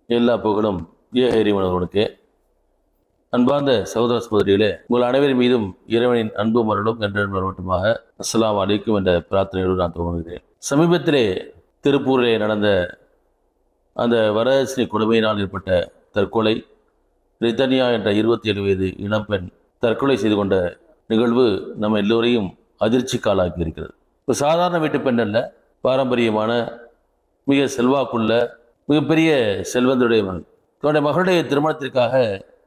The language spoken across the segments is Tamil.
எல்லா புகழும் ஏக இறைவனவனுக்கு. அன்பார்ந்த சகோதர சகோதரிகளே, உங்கள் அனைவரின் மீதும் இறைவனின் அன்பு மருளும் என்று வரவட்டுமாக. அஸ்ஸலாமு அலைக்கும் என்ற பிரார்த்தனையோடு நான் துவங்குகிறேன். சமீபத்திலே திருப்பூரிலே நடந்த அந்த வரதட்சணை கொடுமையினால் ஏற்பட்ட தற்கொலை, ரிதன்யா என்ற 27 வயது இளம்பெண் தற்கொலை செய்து கொண்ட நிகழ்வு நம்ம எல்லோரையும் அதிர்ச்சிக்கு ஆளாக்கி இருக்கிறது. இப்போ சாதாரண வீட்டு பெண் அல்ல, பாரம்பரியமான மிக செல்வாக்குள்ள மிகப்பெரிய செல்வந்தருடைய மகன். தன்னுடைய மகளுடைய திருமணத்திற்காக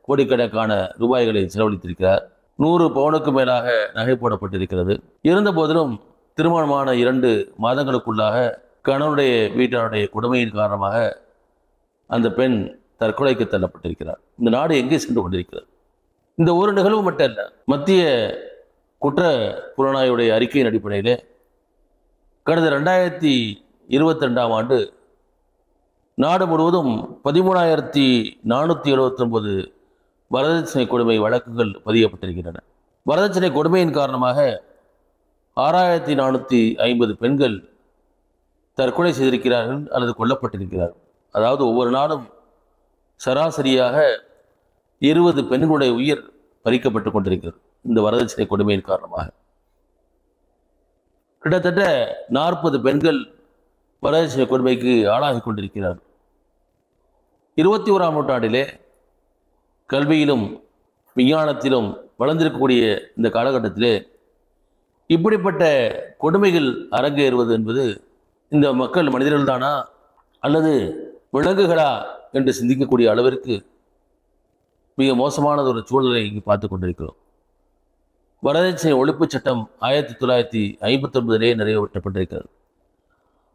கோடிக்கணக்கான ரூபாய்களை செலவழித்திருக்கிறார். 100 பவுனுக்கு மேலாக நகை போடப்பட்டிருக்கிறது. இருந்த போதிலும் திருமணமான 2 மாதங்களுக்குள்ளாக கணவனுடைய வீட்டாருடைய கொடுமையின் காரணமாக அந்த பெண் தற்கொலைக்கு தள்ளப்பட்டிருக்கிறார். இந்த நாடு எங்கே சென்று கொண்டிருக்கிறது? இந்த ஒரு நிகழ்வு மட்டும் அல்ல, மத்திய குற்ற புலனாய்வுடைய அறிக்கையின் அடிப்படையிலே கடந்த 2022ஆம் ஆண்டு நாடு முழுவதும் 13,479 வரதட்சணை கொடுமை வழக்குகள் பதியப்பட்டிருக்கின்றன. வரதட்சணை கொடுமையின் காரணமாக 6,450 பெண்கள் தற்கொலை செய்திருக்கிறார்கள் அல்லது கொல்லப்பட்டிருக்கிறார்கள். அதாவது ஒவ்வொரு நாளும் சராசரியாக 20 பெண்களுடைய உயிர் பறிக்கப்பட்டு கொண்டிருக்கிறது இந்த வரதட்சணை கொடுமையின் காரணமாக. கிட்டத்தட்ட 40 பெண்கள் வரதட்சணை கொடுமைக்கு ஆளாகி கொண்டிருக்கிறார்கள். 21ஆம் நூற்றாண்டிலே கல்வியிலும் விஞ்ஞானத்திலும் வளர்ந்திருக்கக்கூடிய இந்த காலகட்டத்திலே இப்படிப்பட்ட கொடுமைகள் அரங்கேறுவது என்பது இந்த மக்கள் மனிதர்கள் தானா அல்லது விலங்குகளா என்று சிந்திக்கக்கூடிய அளவிற்கு மிக மோசமானது ஒரு சூழலை இங்கு பார்த்து கொண்டிருக்கிறோம். வரதட்சணை ஒழிப்புச் சட்டம் 1959 நிறைவேற்றப்பட்டிருக்கிறது.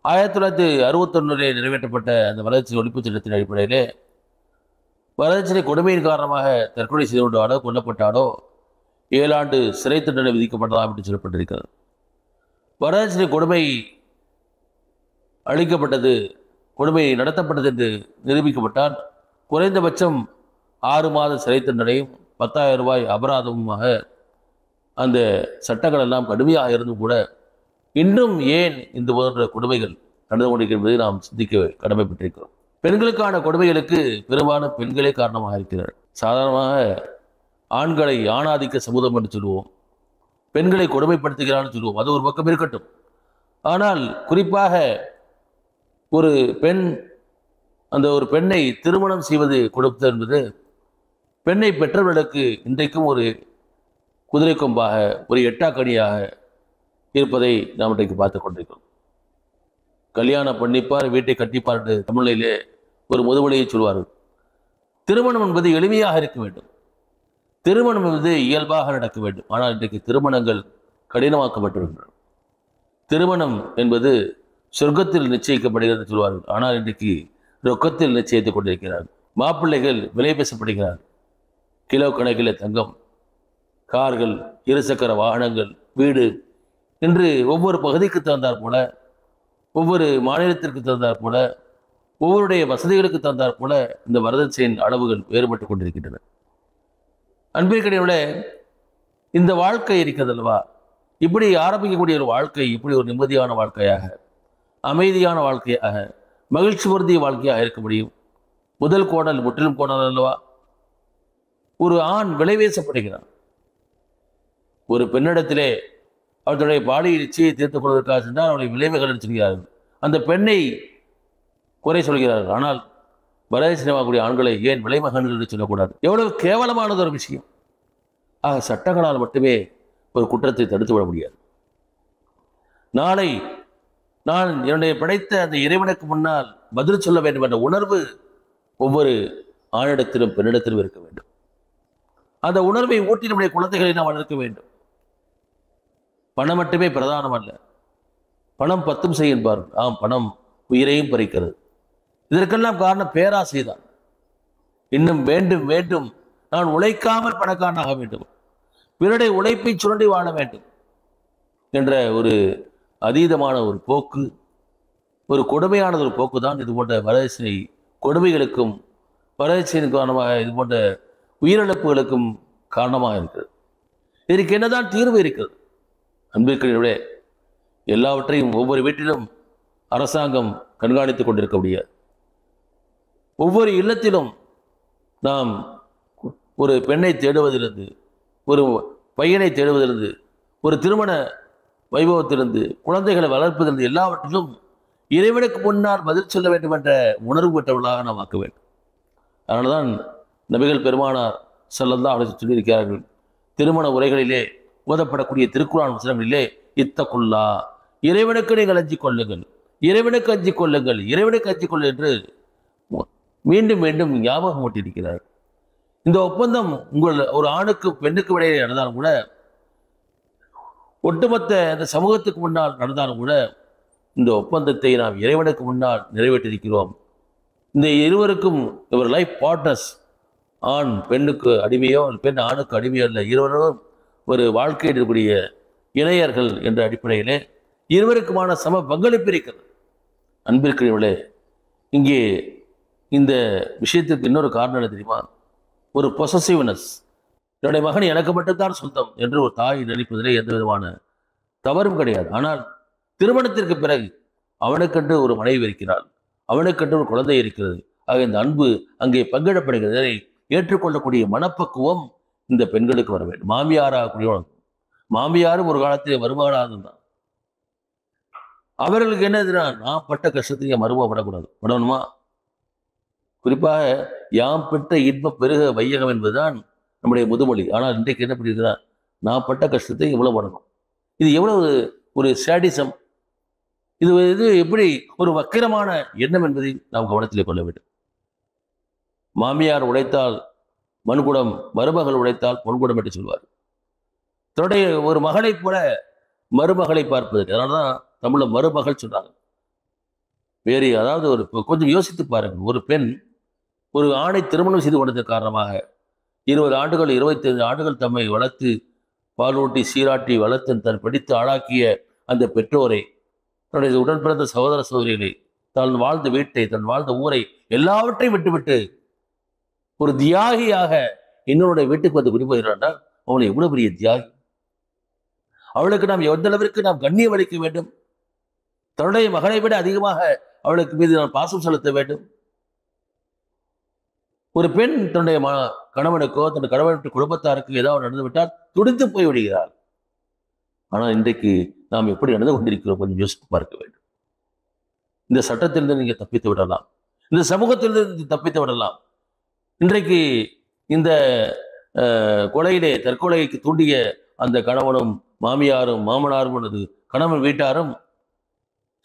1961 நிறைவேற்றப்பட்ட அந்த வரதட்சணை ஒழிப்புச் சட்டத்தின் அடிப்படையிலே வரதட்சணை கொடுமையின் காரணமாக தற்கொலை செய்து கொண்டாலோ கொல்லப்பட்டாலோ 7 ஆண்டு சிறை தண்டனை விதிக்கப்படலாம் என்று சொல்லப்பட்டிருக்கிறது. வரதட்சணை கொடுமை அளிக்கப்பட்டது, கொடுமை நடத்தப்பட்டது என்று நிரூபிக்கப்பட்டால் குறைந்தபட்சம் 6 மாத சிறை தண்டனையும் 10,000 ரூபாய் அபராதமுமாக அந்த சட்டங்கள் எல்லாம் கடுமையாக இருந்தும் கூட இன்னும் ஏன் இந்த போன்ற கொடுமைகள் நடந்து கொண்டிருக்கிறது நாம் சிந்திக்க கடமைப்பட்டிருக்கிறோம். பெண்களுக்கான கொடுமைகளுக்கு பெரும்பாலும் பெண்களே காரணமாக இருக்கிறார். சாதாரணமாக ஆண்களை ஆணாதிக்க சமூகம் என்று சொல்லுவோம், பெண்களை கொடுமைப்படுத்துகிறான்னு சொல்லுவோம். அது ஒரு பக்கம் இருக்கட்டும். ஆனால் குறிப்பாக ஒரு பெண், அந்த ஒரு பெண்ணை திருமணம் செய்வது கொடுப்பது என்பது பெண்ணை பெற்றவர்களுக்கு இன்றைக்கும் ஒரு குதிரை கொம்பாக, ஒரு எட்டாக்கனியாக இருப்பதை நாம் இன்றைக்கு பார்த்து கொண்டிருக்கிறோம். கல்யாணம் பண்ணிப்பார் வீட்டை கட்டிப்பார் என்று தமிழிலே ஒரு முதுமொழியை சொல்வார்கள். திருமணம் என்பது எளிமையாக இருக்க வேண்டும், திருமணம் என்பது இயல்பாக நடக்க வேண்டும். ஆனால் இன்றைக்கு திருமணங்கள் கடினமாக்கப்பட்டிருக்கின்றன. திருமணம் என்பது சொர்க்கத்தில் நிச்சயிக்கப்படுகிறது சொல்வார்கள். ஆனால் இன்றைக்கு ரொக்கத்தில் நிச்சயித்துக் கொண்டிருக்கிறார்கள். மாப்பிள்ளைகள் விலை பேசப்படுகிறார்கள். கிலோ கணக்கில் தங்கம், கார்கள், இருசக்கர வாகனங்கள், வீடு என்று ஒவ்வொரு பகுதிக்கு தகுந்தாற் போல, ஒவ்வொரு மாநிலத்திற்கு தகுந்தாற் போல, ஒவ்வொருடைய வசதிகளுக்கு தகுந்தாற் போல இந்த வரதட்சணையின் அளவுகள் வேறுபட்டு கொண்டிருக்கின்றன. அன்பிற்கிடையே இந்த வாழ்க்கை இருக்கிறதல்லவா, இப்படி ஆரம்பிக்கக்கூடிய ஒரு வாழ்க்கை இப்படி ஒரு நிம்மதியான வாழ்க்கையாக, அமைதியான வாழ்க்கையாக, மகிழ்ச்சி பொருந்திய வாழ்க்கையாக இருக்க முடியும்? முதல் கோணல் முற்றிலும் கோணல் அல்லவா. ஒரு ஆண் விலைவேசப்படுகிறான். ஒரு பெண்ணிடத்திலே அவர்களுடைய பாலியல் இச்சையை தீர்த்துக் கொள்வதற்காக சென்றால் அவருடைய விளைவுகள் சொல்கிறார்கள், அந்த பெண்ணை குறை சொல்கிறார்கள். ஆனால் வரதட்சணை வாங்கக்கூடிய ஆண்களை ஏன் விலைமகன்கள் என்று சொல்லக்கூடாது? எவ்வளவு கேவலமானது ஒரு விஷயம். ஆக சட்டங்களால் மட்டுமே ஒரு குற்றத்தை தடுத்து விட முடியாது. நாளை நான் என்னுடைய படைத்த அந்த இறைவனுக்கு முன்னால் பதில் சொல்ல வேண்டும் என்ற உணர்வு ஒவ்வொரு ஆணிடத்திலும் பெண்ணிடத்திலும் இருக்க வேண்டும். அந்த உணர்வை ஊட்டி நம்முடைய குழந்தைகளை நாம் வளர்க்க வேண்டும். பணம் மட்டுமே பிரதானம் அல்ல, பணம் பத்தும் செய் என்பார்கள். ஆம், பணம் உயிரையும் பறிக்கிறது. இதற்கெல்லாம் காரணம் பேராசை தான். இன்னும் வேண்டும் வேண்டும், நான் உழைக்காமல் பணக்காரனாக வேண்டும், பிறருடைய உழைப்பை சுரண்டி வாழ வேண்டும் என்ற ஒரு அதீதமான ஒரு போக்கு, ஒரு கொடுமையானது ஒரு போக்கு தான் இது போன்ற வரதட்சணை கொடுமைகளுக்கும் வரதட்சணையின் காரணமாக இது போன்ற உயிரிழப்புகளுக்கும் காரணமாக இருக்கிறது. இதற்கு என்னதான் தீர்வு இருக்கிறது? அன்பிற்கிடையே எல்லாவற்றையும் ஒவ்வொரு வீட்டிலும் அரசாங்கம் கண்காணித்துக் கொண்டிருக்க முடியாது. ஒவ்வொரு இல்லத்திலும் நாம் ஒரு பெண்ணை தேடுவதிலிருந்து, ஒரு பையனை தேடுவதிலிருந்து, ஒரு திருமண வைபவத்திலிருந்து, குழந்தைகளை வளர்ப்பதிலிருந்து எல்லாவற்றிலும் இறைவனுக்கு முன்னால் பதில் சொல்ல வேண்டும் என்ற உணர்வு பெற்றவர்களாக நாம் ஆக்க வேண்டும். அதனால்தான் நபிகள் பெருமானார் ஸல்லல்லாஹு அலைஹி வஸல்லம் சொல்லியிருக்கிறார்கள், திருமண உரைகளிலே ஓதப்படக்கூடிய திருக்குர்ஆன் வசனங்களிலே இத்தகுல்லா, இறைவனுக்கு நீங்கள் அஞ்சிக் கொள்ளுங்கள், இறைவனுக்கு அஞ்சிக் கொள்ளுங்கள், இறைவனுக்கு அஞ்சிக் கொள்ளுங்கள் என்று மீண்டும் மீண்டும் ஞாபகம் ஊட்டியிருக்கிறார். இந்த ஒப்பந்தம் உங்கள் ஒரு ஆணுக்கு பெண்ணுக்கு இடையே நடந்தாலும் கூட, ஒட்டுமொத்த இந்த சமூகத்துக்கு முன்னால் நடந்தாலும் கூட, இந்த ஒப்பந்தத்தை நாம் இறைவனுக்கு முன்னால் நிறைவேற்றியிருக்கிறோம். இந்த இருவருக்கும் இவர் லைஃப் பார்ட்னர்ஸ், ஆண் பெண்ணுக்கு அடிமையோ பெண் ஆணுக்கு அடிமையோ இல்லை, இருவரும் ஒரு வாழ்க்கை இருக்கக்கூடிய இணையர்கள் என்ற அடிப்படையிலே இருவருக்குமான சம பங்களிப்பு இருக்கிறது. அன்பிற்குரியவர்களே, இங்கே இந்த விஷயத்துக்கு இன்னொரு காரணம் என்ன தெரியுமா? ஒரு பொசசிவ்னஸ். என்னுடைய மகன் எனக்கு மட்டும்தான் சொந்தம் என்று ஒரு தாய் நினைப்பதிலே எந்த விதமான தவறும் கிடையாது. ஆனால் திருமணத்திற்கு பிறகு அவனுக்கென்று ஒரு மனைவி இருக்கிறாள், அவனுக்கென்று ஒரு குழந்தை இருக்கிறது. ஆக இந்த அன்பு அங்கே பங்கிடப்படுகிறது. இதை ஏற்றுக்கொள்ளக்கூடிய மனப்பக்குவம் இந்த பெண்களுக்கு வர வேண்டும். மாமியாராகக்கூடிய மாமியாரும் ஒரு காலத்தில் மருமகனாக தான். அவர்களுக்கு என்ன எதிரா, நான் பட்ட கஷ்டத்தை என் மருமக படக்கூடாது, படணுமா? குறிப்பாக யாம் பெற்ற இன்பம் பெருக வையகம் என்பதுதான் நம்முடைய முதுமொழி. ஆனால் இன்றைக்கு என்ன பண்ணியிருக்கிறா, நான் பட்ட கஷ்டத்தை இவ்வளவு படணும். இது எவ்வளவு ஒரு சேடிசம்! இது எப்படி ஒரு வக்கிரமான எண்ணம் என்பதை நாம் கவனத்திலே கொள்ள வேண்டும். மாமியார் உழைத்தால் மண்குடம், மருமகள் உழைத்தால் பொன்குடம் என்று சொல்வார். தன்னுடைய ஒரு மகளைப் போல மருமகளை பார்ப்பதற்கு, அதனால்தான் தமிழ்ல மருமகள் சொன்னாங்க. வேறு அதாவது ஒரு கொஞ்சம் யோசித்து பாருங்கள். ஒரு பெண் ஒரு ஆணை திருமணம் செய்து கொண்டதன் காரணமாக 20 ஆண்டுகள் 25 ஆண்டுகள் தம்மை வளர்த்து பாலூட்டி சீராட்டி வளர்த்து தன் படித்து ஆளாக்கிய அந்த பெற்றோரை, தன்னுடைய உடன் பிறந்த சகோதர சகோதரிகளை, தான் வாழ்ந்த வீட்டை, தன் வாழ்ந்த ஊரை எல்லாவற்றையும் விட்டுவிட்டு ஒரு தியாகியாக இன்னொருடைய வீட்டுக்கு வந்து குடிபோகிறாண்டா, அவளை எவ்வளவு பெரிய தியாகி! அவளுக்கு நாம் எந்த அளவிற்கு நாம் கண்ணியம் அளிக்க வேண்டும், தன்னுடைய மகனை விட அதிகமாக அவளுக்கு மீது நாம் பாசம் செலுத்த வேண்டும். ஒரு பெண் தன்னுடைய கணவனுக்கோ தன் கணவனுடைய குடும்பத்தாருக்கு ஏதாவது நடந்துவிட்டால் துடித்து போய் விடுகிறார். ஆனால் இன்றைக்கு நாம் எப்படி நடந்து கொண்டிருக்கிறோம் கொஞ்சம் யோசித்து பார்க்க வேண்டும். இந்த சட்டத்திலிருந்து நீங்க தப்பித்து விடலாம், இந்த சமூகத்திலிருந்து தப்பித்து விடலாம். இன்றைக்கு இந்த கொலையிலே தற்கொலைக்கு தூண்டிய அந்த கணவனும் மாமியாரும் மாமனாரும் அல்லது கணவன் வீட்டாரும்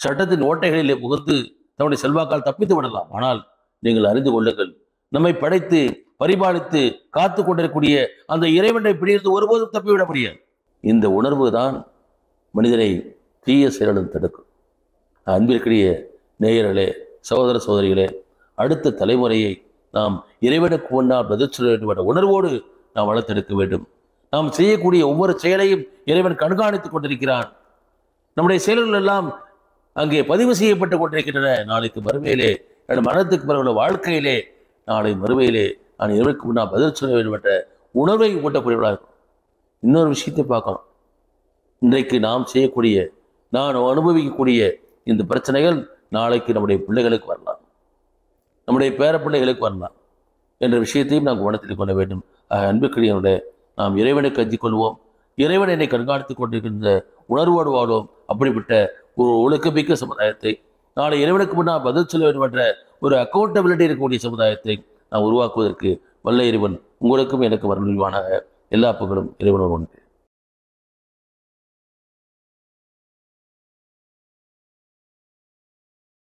சட்டத்தின் ஓட்டைகளிலே புகுந்து தன்னுடைய செல்வாக்கால் தப்பித்து விடலாம். ஆனால் நீங்கள் அறிந்து கொள்ளுங்கள், நம்மை படைத்து பரிபாலித்து காத்து கொண்டிருக்கக்கூடிய அந்த இறைவனை பிடித்து ஒருபோதும் தப்பிவிட முடியாது. இந்த உணர்வு தான் மனிதனை தீய செயலிலும் தடுக்கும். அன்பிற்குரிய நேயர்களே, சகோதர சகோதரிகளே, அடுத்த தலைமுறையை நாம் இறைவனுக்கு முன்னால் பதில் சொல்ல வேண்டும் என்ற உணர்வோடு நாம் வளர்த்தெடுக்க வேண்டும். நாம் செய்யக்கூடிய ஒவ்வொரு செயலையும் இறைவன் கண்காணித்துக் கொண்டிருக்கிறான். நம்முடைய செயல்கள் எல்லாம் அங்கே பதிவு செய்யப்பட்டு கொண்டிருக்கின்றன. நாளைக்கு மறுமையிலே, என் மரணத்துக்கு பிறகு வாழ்க்கையிலே, நாளை மறுமையிலே நான் இறைவனுக்கு முன்னால் பதில் சொல்ல வேண்டும் என்ற உணர்வை ஊட்டக்கூடியவர்களாக இருக்கும். இன்னொரு விஷயத்தை பார்க்கலாம். இன்றைக்கு நாம் செய்யக்கூடிய, நான் அனுபவிக்கக்கூடிய இந்த பிரச்சனைகள் நாளைக்கு நம்முடைய பிள்ளைகளுக்கு வரலாம், நம்முடைய பேர பிள்ளைகளுக்கு வரலாம் என்ற விஷயத்தையும் நாம் கவனத்தில் கொள்ள வேண்டும். அன்புக்குரியவர்களே, நாம் இறைவனுக்கு அஞ்சிக் கொள்வோம், இறைவன் என்னை கண்காணித்துக் கொண்டிருக்கின்ற உணர்வோடு வாழ்வோம். அப்படிப்பட்ட ஒரு ஒழுக்கமிக்க சமுதாயத்தை, நாளை இறைவனுக்கு முன்னால் பதில் சொல்ல வேண்டும் என்ற ஒரு அக்கௌண்டபிலிட்டி இருக்கக்கூடிய சமுதாயத்தை நாம் உருவாக்குவதற்கு வல்ல இறைவன் உங்களுக்கும் எனக்கு வரணுவானாக. எல்லா புகழும் இறைவனோடு உண்டு.